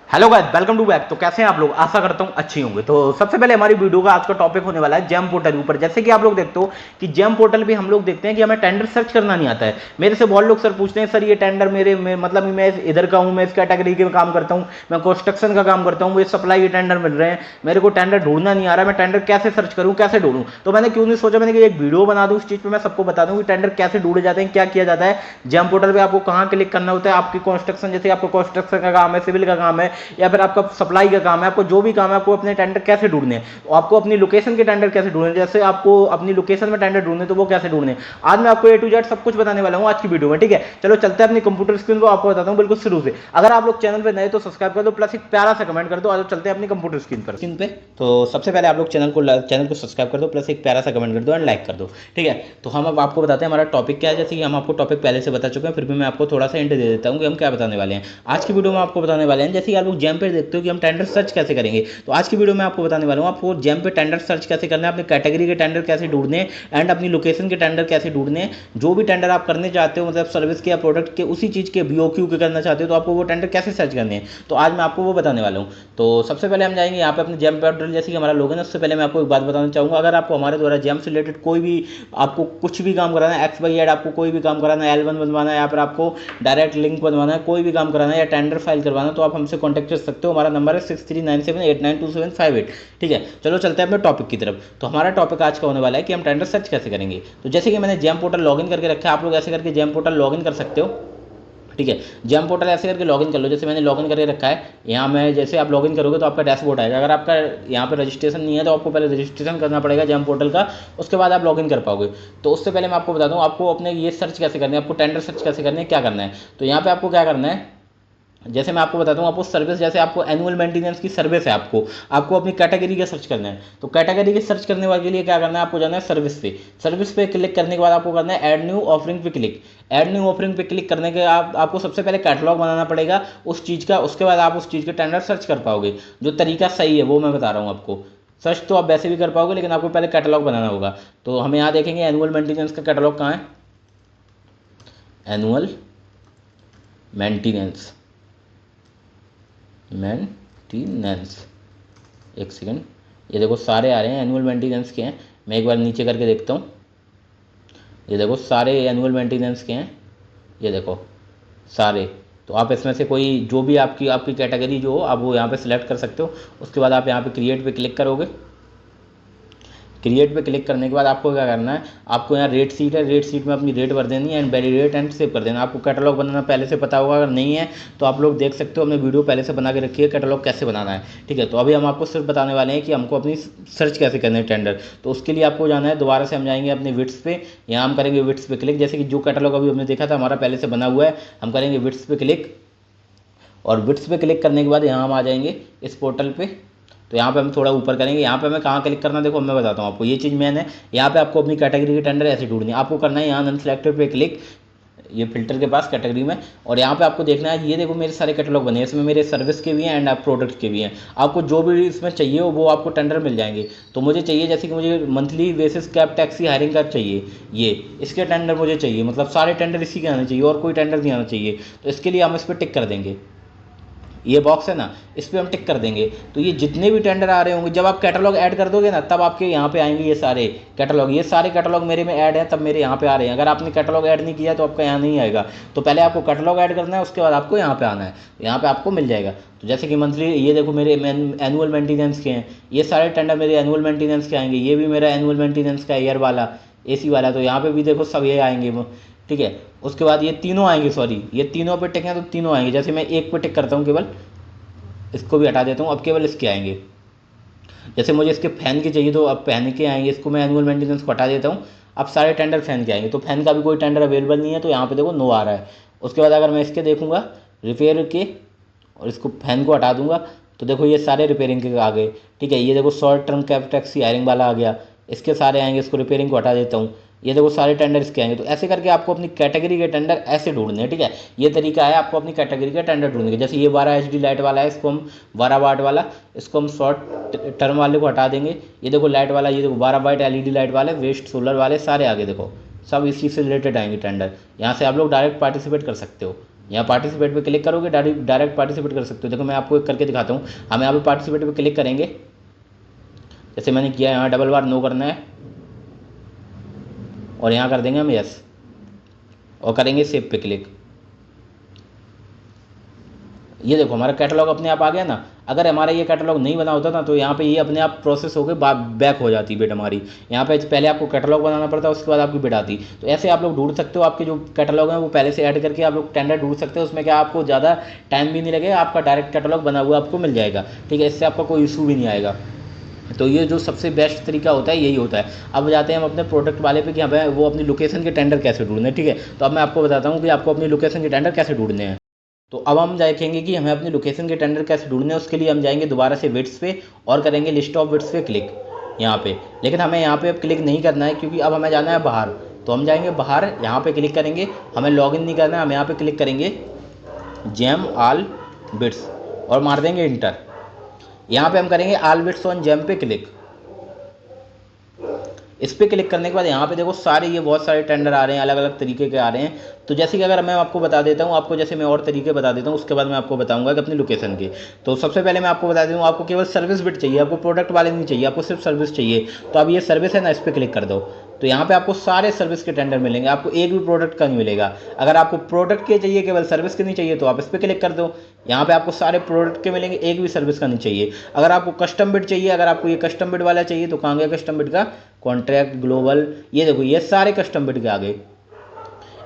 Hello guys, welcome to back. तो कैसे हैं आप लोग? आशा करता हूं अच्छी होंगे। तो सबसे पहले हमारी वीडियो का आज का टॉपिक होने वाला है जेम पोर्टल के ऊपर। जैसे कि आप लोग देखते हो कि जेम पोर्टल पे हम लोग देखते हैं कि हमें टेंडर सर्च करना नहीं आता है। मेरे से बहुत लोग सर पूछते हैं, सर ये टेंडर मतलब मैं इधर का हूँ, मैं इस कैटेगरी के काम करता हूँ, मैं कंस्ट्रक्शन का काम करता हूँ, मुझे सप्लाई के टेंडर मिल रहे हैं, मेरे को टेंडर ढूंढना नहीं आ रहा, मैं टेंडर कैसे सर्च करूँ, कैसे ढूंढूं। तो मैंने क्यों नहीं सोचा, मैंने कि एक वीडियो बना दूं इस चीज पे, मैं सबको बता दूं कि टेंडर कैसे ढूंढे जाते हैं, क्या किया जाता है। जेम पोर्टल पे आपको कहाँ क्लिक करना होता है, आपकी कंस्ट्रक्शन, जैसे आपको कंस्ट्रक्शन का काम है, सिविल का काम है, या फिर आपका सप्लाई का काम है, आपको जो भी काम है, आपको अपने टेंडर कैसे ढूंढने हैं, आपको अपनी लोकेशन के टेंडर कैसे ढूंढने, जैसे आपको अपनी लोकेशन में टेंडर ढूंढने तो वो कैसे ढूंढने। आज मैं आपको ए टू जेड सब कुछ बताने वाला हूँ आज की वीडियो में, ठीक है। चलो चलते हैं अपनी कंप्यूटर स्क्रीन को, आपको बताता हूँ बिल्कुल शुरू से। अगर आप लोग चैनल पे नए तो सब्सक्राइब कर दो, प्लस एक प्यारा सा कमेंट कर दो। आज चलते हैं अपनी कंप्यूटर स्क्रीन पे। तो सबसे पहले आप लोग चैनल को सब्सक्राइब कर दो, प्लस एक प्यारा सा कमेंट कर दो एंड लाइक कर दो, ठीक है। तो हम अब आपको बताते हैं हमारा टॉपिक क्या है। जैसे कि हम आपको टॉपिक पहले से बता चुके हैं, फिर भी मैं आपको थोड़ा सा हिंट दे देता हूँ कि हम क्या बताने वाले हैं आज की वीडियो में। आपको बताने वाले हैं, जैसे कि आप लोग जेम पे देखते हो कि हम टेंडर सर्च कैसे करेंगे, तो आज की वीडियो में आपको बताने वाला हूँ आपको जेम पे टेंडर सर्च कैसे करना है, अपने कैटेगरी के टेंडर कैसे ढूंढने एंड अपनी लोकेशन के टेंडर कैसे ढूंढने। जो भी टेंडर आप करने चाहते हो, मतलब सर्विस के या प्रोडक्ट के, उसी चीज़ के बीओक्यू के करना चाहते हो, तो आपको वो टेंडर कैसे सर्च करने हैं, तो आज मैं आपको वो बताने वाला हूँ। तो सबसे पहले हम जाएंगे यहाँ पे अपने जेम पोर्टल, जैसे कि हमारा लोगन है। उससे पहले मैं आपको एक बात बताना चाहूँगा, अगर आपको हमारे द्वारा जेम से रिलेटेड कोई भी, आपको कुछ भी काम कराना है, एक्स वाई जेड, आपको कोई भी काम कराना है, L1 बनवाना है, या फिर आपको डायरेक्ट लिंक बनवाना है, कोई भी काम कराना है या टेंडर फाइल करवाना है, तो आप हमसे कॉन्टैक्ट कर सकते हो। हमारा नंबर है 6397892758, ठीक है। चलो चलते हैं अपने टॉपिक की तरफ। तो हमारा टॉपिक आज का होने वाला है कि हम टेंडर सर्च कैसे करेंगे। तो जैसे कि मैंने जेम पोर्टल लॉगिन करके रखा है, आप लोग ऐसे करके जेम पोर्टल लॉगिन कर सकते हो, ठीक है। जेम पोर्टल ऐसे करके लॉगिन कर लो, जैसे मैंने लॉगिन करके रखा है। यहाँ में जैसे आप लॉगिन करोगे तो आपका डैशबोर्ड आएगा। अगर आपका यहाँ पे रजिस्ट्रेशन नहीं है तो आपको पहले रजिस्ट्रेशन करना पड़ेगा जेम पोर्टल का, उसके बाद आप लॉगिन कर पाओगे। तो उससे पहले मैं आपको बता दूँ आपको अपने ये सर्च कैसे करना है, आपको टेंडर सर्च कैसे करने हैं, क्या करना है। तो यहाँ पे आपको क्या करना है, जैसे मैं आपको बताता हूँ, आपको सर्विस, जैसे आपको एनुअल मेंटेनेंस की सर्विस है, आपको अपनी कैटेगरी का सर्च करना है। तो कैटेगरी के सर्च करने के लिए क्या करना है, आपको जाना है सर्विस पे क्लिक करने के बाद आपको करना है ऐड न्यू ऑफरिंग पे क्लिक। ऐड न्यू ऑफरिंग पे क्लिक करने के आपको सबसे पहले कैटलॉग बनाना पड़ेगा उस चीज़ का, उसके बाद आप उस चीज़ के टेंडर सर्च कर पाओगे। जो तरीका सही है वो मैं बता रहा हूँ आपको। सर्च तो आप वैसे भी कर पाओगे, लेकिन आपको पहले कैटलॉग बनाना होगा। तो हम यहाँ देखेंगे एनुअल मेंटेनेंस का कैटलॉग कहाँ है, एनुअल मेंटेनेंस, एक सेकंड, ये देखो सारे आ रहे हैं एनुअल मेंटेनेंस के हैं। मैं एक बार नीचे करके देखता हूँ, ये देखो सारे एनुअल मेंटेनेंस के हैं, ये देखो सारे। तो आप इसमें से कोई जो भी आपकी आपकी कैटेगरी जो हो, आप वो यहाँ पे सिलेक्ट कर सकते हो। उसके बाद आप यहाँ पे क्रिएट पे क्लिक करोगे। क्रिएट पे क्लिक करने के बाद आपको क्या करना है, आपको यहाँ रेट सीट है, रेट सीट में अपनी रेट भर देनी है एंड वैलिडेट एंड सेव कर देना। आपको कैटलॉग बनाना पहले से पता होगा, अगर नहीं है तो आप लोग देख सकते हो, हमने वीडियो पहले से बना के रखी है कैटलॉग कैसे बनाना है, ठीक है। तो अभी हम आपको सिर्फ बताने वाले हैं कि हमको अपनी सर्च कैसे करना है टेंडर। तो उसके लिए आपको जाना है, दोबारा से हम जाएंगे अपने विड्स पे, यहाँ हम करेंगे विड्स पे क्लिक। जैसे कि जो कैटलॉग अभी हमने देखा था हमारा पहले से बना हुआ है, हम करेंगे विड्स पे क्लिक, और विड्स पे क्लिक करने के बाद यहाँ हम आ जाएंगे इस पोर्टल पे। तो यहाँ पे हम थोड़ा ऊपर करेंगे, यहाँ पे हमें कहाँ क्लिक करना है, देखो मैं बताता हूँ आपको, ये चीज़ मैंने यहाँ पे आपको अपनी कैटेगरी के टेंडर ऐसे ढूंढनी है। आपको करना है यहाँ नन सेलेक्टेड पे क्लिक, ये फिल्टर के पास कैटेगरी में, और यहाँ पे आपको देखना है, ये देखो मेरे सारे कैटलॉग बने हैं, इसमें मेरे सर्विस के भी हैं एंड आप प्रोडक्ट के भी हैं। आपको जो भी इसमें चाहिए हो वो आपको टेंडर मिल जाएंगे। तो मुझे चाहिए, जैसे कि मुझे monthly basis cab taxi hiring का चाहिए, ये इसके टेंडर मुझे चाहिए, मतलब सारे टेंडर इसी के आने चाहिए और कोई टेंडर नहीं आना चाहिए। तो इसके लिए हम इस पर टिक कर देंगे, ये बॉक्स है ना, इस पर हम टिक कर देंगे। तो ये जितने भी टेंडर आ रहे होंगे, जब आप कैटलॉग ऐड कर दोगे ना, तब आपके यहाँ पे आएंगे ये सारे कैटलॉग। ये सारे कैटलॉग मेरे में ऐड है, तब मेरे यहाँ पे आ रहे हैं। अगर आपने कैटलॉग ऐड नहीं किया तो आपका यहाँ नहीं आएगा। तो पहले आपको कैटलॉग ऐड करना है, उसके बाद आपको यहाँ पे आना है, यहाँ पे आपको मिल जाएगा। तो जैसे कि मंथली, ये देखो मेरे एनुअल मेंटेनेंस के हैं, ये सारे टेंडर मेरे एनुअल मेंटेनेंस के आएंगे। ये भी मेरा एनुअल मेंटेनेंस का ईयर वाला, AC वाला, तो यहाँ पे भी देखो सब ये आएंगे, ठीक है। उसके बाद ये तीनों आएंगे, सॉरी ये तीनों पे टिक है तो तीनों आएंगे। जैसे मैं एक पे टिक करता हूँ केवल, इसको भी हटा देता हूँ, अब केवल इसके आएंगे। जैसे मुझे इसके फैन के चाहिए तो अब फैन के आएंगे, इसको मैं एनुअल मेंटेनेंस को हटा देता हूँ, अब सारे टेंडर फैन के आएंगे। तो फैन का भी कोई टेंडर अवेलेबल नहीं है, तो यहाँ पे देखो नो आ रहा है। उसके बाद अगर मैं इसके देखूंगा रिपेयर के, और इसको फैन को हटा दूंगा, तो देखो ये सारे रिपेयरिंग के आ गए, ठीक है। ये देखो short term cab taxi hiring वाला आ गया, इसके सारे आएंगे। इसको रिपेयरिंग को हटा देता हूँ, ये देखो सारे टेंडर इसके आएंगे। तो ऐसे करके आपको अपनी कैटेगरी के टेंडर ऐसे ढूंढने हैं, ठीक है। ये तरीका है आपको अपनी कैटेगरी का टेंडर ढूंढने का। जैसे ये 12 HD लाइट वाला है, इसको हम 12 वाट वाला, इसको हम शॉर्ट टर्म वाले को हटा देंगे। ये देखो लाइट वाला, ये देखो 12 वाट LED लाइट वाले, वेस्ट सोलर वाले सारे आगे देखो, सब इसी से रिलेटेड आएंगे टेंडर। यहाँ से आप लोग डायरेक्ट पार्टिसिपेट कर सकते हो, यहाँ पार्टिसिपेट पे क्लिक करोगे, डायरेक्ट पार्टिसिपेट कर सकते हो। देखो मैं आपको एक करके दिखाता हूँ। हम यहाँ पे पार्टिसिपेट पे क्लिक करेंगे, जैसे मैंने किया, यहाँ डबल बार नो करना है और यहाँ कर देंगे हम यस और करेंगे सेव पे क्लिक। ये देखो हमारा कैटलॉग अपने आप आ गया ना। अगर हमारा ये कैटलॉग नहीं बना होता ना तो यहाँ पे ये अपने आप प्रोसेस होकर बैक हो जाती बिड हमारी। यहाँ पे पहले आपको कैटलॉग बनाना पड़ता है, उसके बाद आपकी बिड आती। तो ऐसे आप लोग ढूंढ सकते हो, आपके जो कैटलॉग है वो पहले से ऐड करके आप लोग टेंडर ढूंढ सकते हो। उसमें क्या आपको ज़्यादा टाइम भी नहीं लगेगा, आपका डायरेक्ट कैटलॉग बना हुआ आपको मिल जाएगा। ठीक है, इससे आपका कोई इशू भी नहीं आएगा। तो ये जो सबसे बेस्ट तरीका होता है यही होता है। अब जाते हैं हम अपने प्रोडक्ट वाले पे कि हमें वो अपनी लोकेशन के टेंडर कैसे ढूंढने हैं। ठीक है, तो अब मैं आपको बताता हूँ कि आपको अपनी लोकेशन के टेंडर कैसे ढूंढने हैं। तो अब हम देखेंगे कि हमें अपनी लोकेशन के टेंडर कैसे ढूंढने हैं। उसके लिए हम जाएंगे दोबारा से बिड्स पे और करेंगे लिस्ट ऑफ बिड्स पे क्लिक यहाँ पे। लेकिन हमें यहाँ पे अब क्लिक नहीं करना है क्योंकि अब हमें जाना है बाहर। तो हम जाएंगे बाहर, यहाँ पे क्लिक करेंगे, हमें लॉगिन नहीं करना है। हम यहाँ पे क्लिक करेंगे जेम ऑल बिड्स और मार देंगे इंटर। यहाँ पे हम करेंगे ऑल बिड्स ऑन जेम पे क्लिक। इस पर क्लिक करने के बाद यहाँ पे देखो सारे ये बहुत सारे टेंडर आ रहे हैं, अलग अलग तरीके के आ रहे हैं। तो जैसे कि अगर मैं आपको बता देता हूँ, आपको जैसे मैं और तरीके बता देता हूँ, उसके बाद मैं आपको बताऊंगा कि अपनी लोकेशन के। तो सबसे पहले मैं आपको बता देता हूँ, आपको केवल सर्विस बिड चाहिए, आपको प्रोडक्ट वाले नहीं चाहिए, आपको सिर्फ सर्विस चाहिए। तो अब ये सर्विस है ना, इस पर क्लिक कर दो। तो यहाँ पे आपको सारे सर्विस के टेंडर मिलेंगे, आपको एक भी प्रोडक्ट का नहीं मिलेगा। अगर आपको प्रोडक्ट के चाहिए, केवल सर्विस के नहीं चाहिए, तो आप इस पर क्लिक कर दो। यहाँ पे आपको सारे प्रोडक्ट के मिलेंगे, एक भी सर्विस का नहीं चाहिए। अगर आपको कस्टम बिड चाहिए, अगर आपको ये कस्टम बिड वाला चाहिए, तो कहाँ गया कस्टम बिड का, कॉन्ट्रैक्ट ग्लोबल, ये देखो ये सारे कस्टम बिड के आ गए।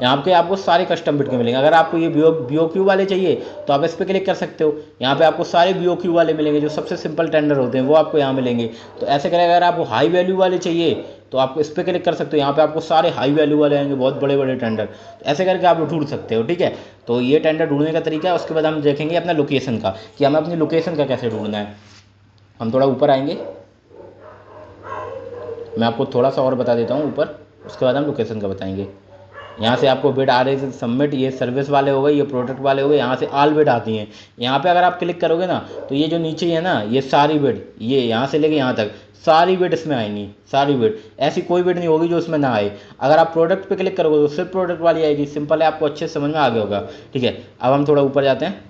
यहाँ पे आपको सारे कस्टम बिड के मिलेंगे। अगर आपको ये BOQ वाले चाहिए तो आप इस पर क्लिक कर सकते हो। यहाँ पे आपको सारे BOQ वाले मिलेंगे, जो सबसे सिंपल टेंडर होते हैं वो आपको यहाँ मिलेंगे। तो ऐसे करें, अगर आपको हाई वैल्यू वाले चाहिए तो आप इस पर क्लिक कर सकते हो। यहाँ पे आपको सारे हाई वैल्यू वाले आएंगे, बहुत बड़े बड़े टेंडर। तो ऐसे करके आप ढूंढ सकते हो। ठीक है, तो ये टेंडर ढूंढने का तरीका है। उसके बाद हम देखेंगे अपना लोकेशन का, कि हमें अपनी लोकेशन का कैसे ढूंढना है। हम थोड़ा ऊपर आएंगे, मैं आपको थोड़ा सा और बता देता हूँ ऊपर, उसके बाद हम लोकेशन का बताएंगे। यहाँ से आपको बिड आ रही है सबमिट, ये सर्विस वाले हो गए, ये प्रोडक्ट वाले हो गए। यहाँ से ऑल बिड आती हैं। यहाँ पे अगर आप क्लिक करोगे ना तो ये जो नीचे है ना, ये सारी बिड, ये यहाँ से लेके यहाँ तक सारी बिड इसमें आएंगी। सारी बिड, ऐसी कोई बिड नहीं होगी जो इसमें ना आए। अगर आप प्रोडक्ट पे क्लिक करोगे तो सिर्फ प्रोडक्ट वाली आएगी। सिंपल है, आपको अच्छे से समझ में आ गया होगा। ठीक है, अब हम थोड़ा ऊपर जाते हैं।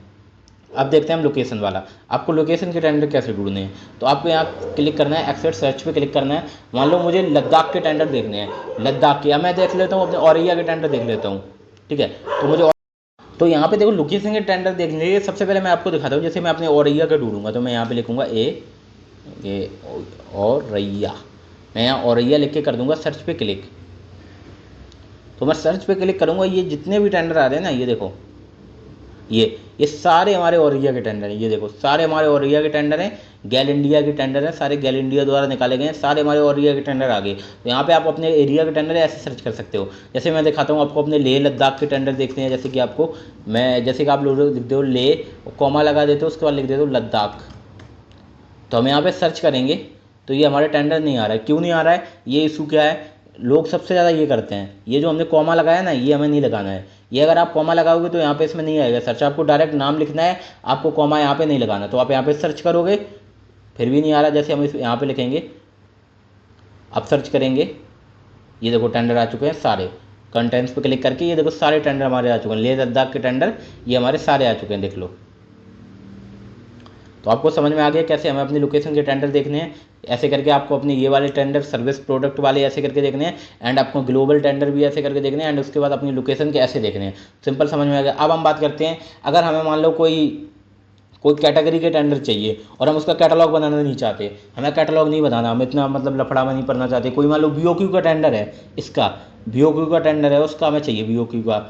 अब देखते हैं हम लोकेशन वाला, आपको लोकेशन के टेंडर कैसे ढूंढने हैं। तो आपको यहाँ क्लिक करना है, एक्सेट सर्च पे क्लिक करना है। मान लो मुझे लद्दाख के टेंडर देखने हैं, लद्दाख के, मैं देख लेता हूँ अपने औरैया के टेंडर देख लेता हूँ। ठीक है, तो मुझे तो यहाँ पे देखो लोकेशन के टेंडर देखने के लिए सबसे पहले मैं आपको दिखाता हूँ। जैसे मैं अपने औरैया का ढूंढूंगा तो मैं यहाँ पे लिखूंगा ये औरैया, मैं यहाँ औरैया लिख के कर दूंगा सर्च पे क्लिक। तो मैं सर्च पे क्लिक करूँगा, ये जितने भी टेंडर आ रहे हैं ना, ये देखो ये सारे हमारे औरैया के टेंडर हैं। ये देखो सारे हमारे औरैया के टेंडर हैं, गैल इंडिया के टेंडर हैं, सारे गैल इंडिया द्वारा निकाले गए हैं, सारे हमारे औरैया के टेंडर आ गए। तो यहाँ पे आप अपने एरिया के टेंडर ऐसे सर्च कर सकते हो। जैसे मैं दिखाता हूँ आपको, अपने लेह लद्दाख के टेंडर देखते हैं। जैसे कि आपको मैं, जैसे कि आप लोग लिखते हो लेह, कॉमा लगा देते हो, उसके बाद लिख देते हो लद्दाख। तो हम यहाँ पे सर्च करेंगे तो ये हमारे टेंडर नहीं आ रहा है। क्यों नहीं आ रहा है, ये इशू क्या है, लोग सबसे ज़्यादा ये करते हैं, ये जो हमने कॉमा लगाया ना, ये हमें नहीं लगाना है। ये अगर आप कॉमा लगाओगे तो यहाँ पे इसमें नहीं आएगा सर्च, आपको डायरेक्ट नाम लिखना है, आपको कॉमा यहाँ पे नहीं लगाना। तो आप यहाँ पे सर्च करोगे फिर भी नहीं आ रहा। जैसे हम यहाँ पे लिखेंगे, अब सर्च करेंगे, ये देखो टेंडर आ चुके हैं सारे। कंटेंट्स पे क्लिक करके ये देखो सारे टेंडर हमारे आ चुके हैं, लेह लद्दाख के टेंडर ये हमारे सारे आ चुके हैं, देख लो। तो आपको समझ में आ गया कैसे हमें अपनी लोकेशन के टेंडर देखने हैं। ऐसे करके आपको अपने ये वाले टेंडर, सर्विस प्रोडक्ट वाले ऐसे करके देखने हैं, एंड आपको ग्लोबल टेंडर भी ऐसे करके देखने हैं, एंड उसके बाद अपनी लोकेशन के ऐसे देखने हैं। सिंपल समझ में आ गया। अब हम बात करते हैं, अगर हमें मान लो कोई कैटेगरी के टेंडर चाहिए और हम उसका कैटलॉग बनाना नहीं चाहते, हमें कैटलॉग नहीं बनाना, हम इतना मतलब लफड़ा में नहीं पड़ना चाहते। कोई मान लो BOQ का टेंडर है, इसका BOQ का टेंडर है, उसका हमें चाहिए BOQ का।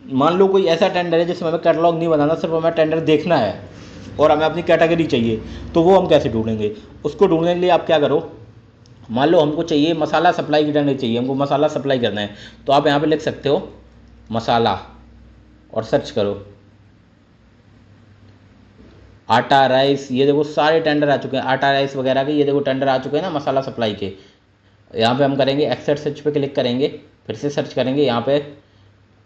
मान लो कोई ऐसा टेंडर है जिसमें हमें कैटलॉग नहीं बनाना, सिर्फ हमें टेंडर देखना है और हमें अपनी कैटेगरी चाहिए, तो वो हम कैसे ढूंढेंगे। उसको ढूंढने के लिए आप क्या करो, मान लो हमको चाहिए मसाला सप्लाई की टेंडर चाहिए, हमको मसाला सप्लाई करना है। तो आप यहाँ पे लिख सकते हो मसाला और सर्च करो, आटा राइस, ये देखो सारे टेंडर आ चुके हैं, आटा राइस वगैरह के ये देखो टेंडर आ चुके हैं ना मसाला सप्लाई के। यहाँ पे हम करेंगे एक्सेट सर्च पे क्लिक करेंगे, फिर से सर्च करेंगे। यहाँ पे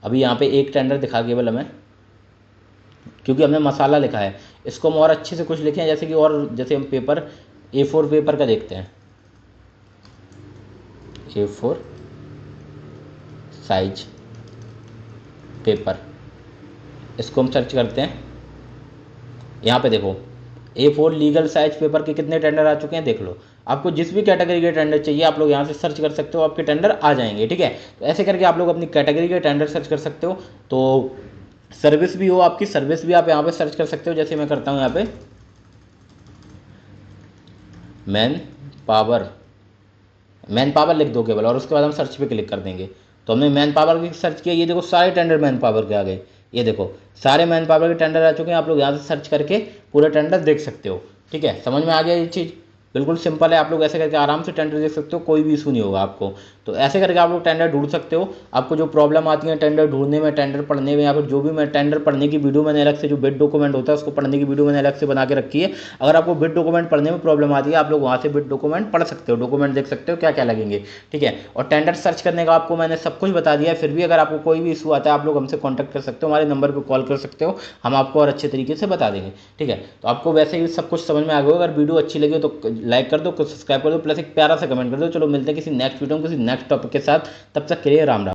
अभी यहाँ पे एक टेंडर दिखा केवल हमें, क्योंकि हमने मसाला लिखा है। इसको हम और अच्छे से कुछ लिखे हैं, जैसे कि और जैसे हम पेपर A4 पेपर का देखते हैं, A4 साइज पेपर, इसको हम सर्च करते हैं। यहाँ पे देखो A4 लीगल साइज पेपर के कितने टेंडर आ चुके हैं देख लो। आपको जिस भी कैटेगरी के टेंडर चाहिए आप लोग यहाँ से सर्च कर सकते हो, आपके टेंडर आ जाएंगे। ठीक है, तो ऐसे करके आप लोग अपनी कैटेगरी के टेंडर सर्च कर सकते हो। तो सर्विस भी हो आपकी, सर्विस भी आप यहाँ पे सर्च कर सकते हो। जैसे मैं करता हूँ यहाँ पे मैन पावर, मैन पावर लिख दो केवल, और उसके बाद हम सर्च पे क्लिक कर देंगे। तो हमने मैन पावर की सर्च किया, ये देखो सारे टेंडर मैन पावर के आ गए। ये देखो सारे मैन पावर के टेंडर आ चुके हैं। आप लोग यहाँ से सर्च करके पूरे टेंडर देख सकते हो। ठीक है, समझ में आ गया ये चीज़? बिल्कुल सिंपल है, आप लोग ऐसे करके आराम से टेंडर देख सकते हो, कोई भी इशू नहीं होगा आपको। तो ऐसे करके आप लोग टेंडर ढूंढ सकते हो। आपको जो प्रॉब्लम आती है टेंडर ढूंढने में, टेंडर पढ़ने में, या फिर जो भी मैं टेंडर पढ़ने की वीडियो मैंने अलग से, जो बिड डॉक्यूमेंट होता है उसको पढ़ने की वीडियो मैंने अलग से बना के रखी है। अगर आपको बिड डॉक्यूमेंट पढ़ने में प्रॉब्लम आती है आप लोग वहाँ से बिड डॉक्यूमेंट पढ़ सकते हो, डॉक्यूमेंट देख सकते हो क्या क्या लगेंगे। ठीक है, और टेंडर सर्च करने का आपको मैंने सब कुछ बता दिया है। फिर भी अगर आपको कोई भी इशू आता है आप लोग हमसे कॉन्टैक्ट कर सकते हो, हमारे नंबर पर कॉल कर सकते हो, हम आपको और अच्छे तरीके से बता देंगे। ठीक है, तो आपको वैसे ही सब कुछ समझ में आ गया। अगर वीडियो अच्छी लगी तो लाइक कर दो, सब्सक्राइब कर दो, प्लस एक प्यारा सा कमेंट कर दो। चलो मिलते हैं किसी नेक्स्ट वीडियो में किसी नेक्स्ट टॉपिक के साथ, तब तक के लिए राम राम।